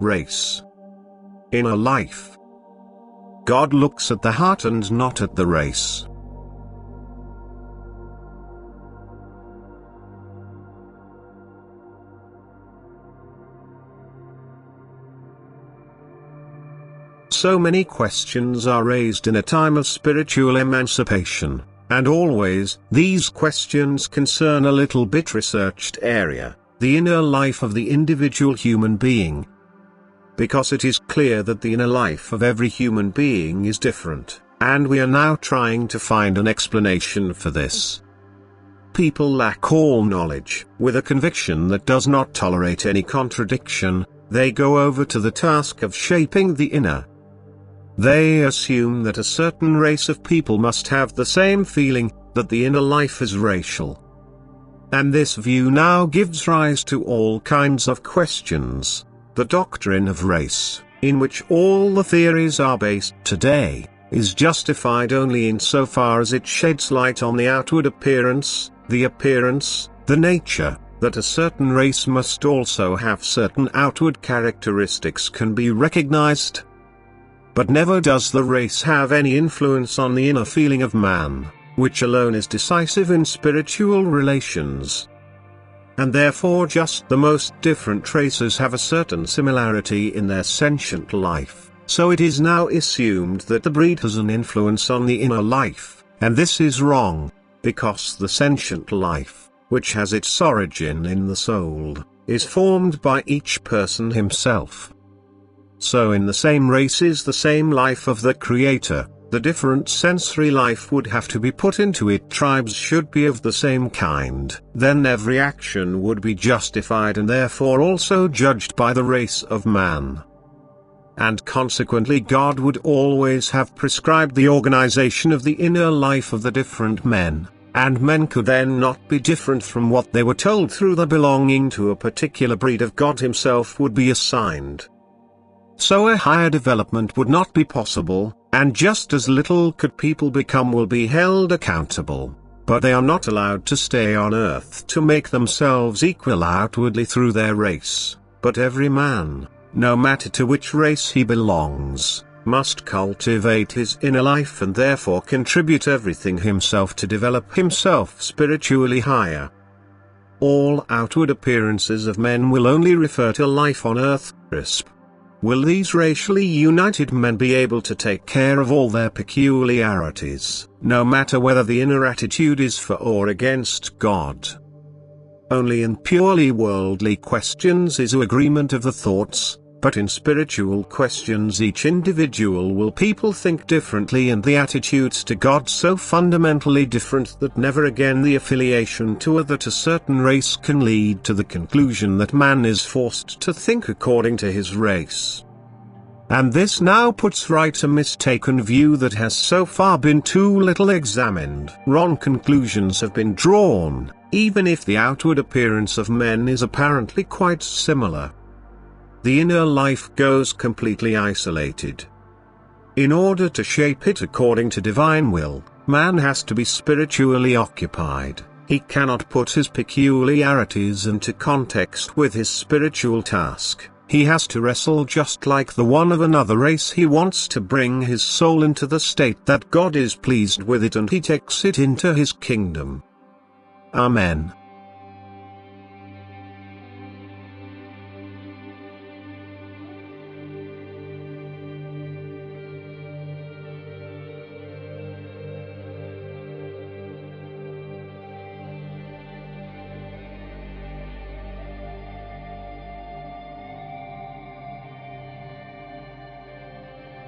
Race. Inner life. God looks at the heart and not at the race. So many questions are raised in a time of spiritual emancipation, and always, these questions concern a little bit researched area, the inner life of the individual human being. Because it is clear that the inner life of every human being is different, and we are now trying to find an explanation for this. People lack all knowledge. With a conviction that does not tolerate any contradiction, they go over to the task of shaping the inner. They assume that a certain race of people must have the same feeling, that the inner life is racial. And this view now gives rise to all kinds of questions. The doctrine of race, in which all the theories are based today, is justified only insofar as it sheds light on the outward appearance, the nature, that a certain race must also have certain outward characteristics can be recognized. But never does the race have any influence on the inner feeling of man, which alone is decisive in spiritual relations. And therefore just the most different races have a certain similarity in their sentient life, so it is now assumed that the breed has an influence on the inner life, and this is wrong, because the sentient life, which has its origin in the soul, is formed by each person himself. So in the same race is the same life of the Creator. The different sensory life would have to be put into it. Tribes should be of the same kind. Then every action would be justified and therefore also judged by the race of man. And consequently God would always have prescribed the organization of the inner life of the different men, and men could then not be different from what they were told through the belonging to a particular breed of God himself would be assigned. So a higher development would not be possible, and just as little could people become will be held accountable, but they are not allowed to stay on earth to make themselves equal outwardly through their race, but every man, no matter to which race he belongs, must cultivate his inner life and therefore contribute everything himself to develop himself spiritually higher. All outward appearances of men will only refer to life on earth. Will these racially united men be able to take care of all their peculiarities, no matter whether the inner attitude is for or against God? Only in purely worldly questions is agreement of the thoughts, but in spiritual questions each individual will people think differently and the attitudes to God so fundamentally different that never again the affiliation to a certain race can lead to the conclusion that man is forced to think according to his race. And this now puts right a mistaken view that has so far been too little examined. Wrong conclusions have been drawn, even if the outward appearance of men is apparently quite similar. The inner life goes completely isolated. In order to shape it according to divine will, man has to be spiritually occupied. He cannot put his peculiarities into context with his spiritual task. He has to wrestle just like the one of another race. He wants to bring his soul into the state that God is pleased with it and he takes it into his kingdom. Amen.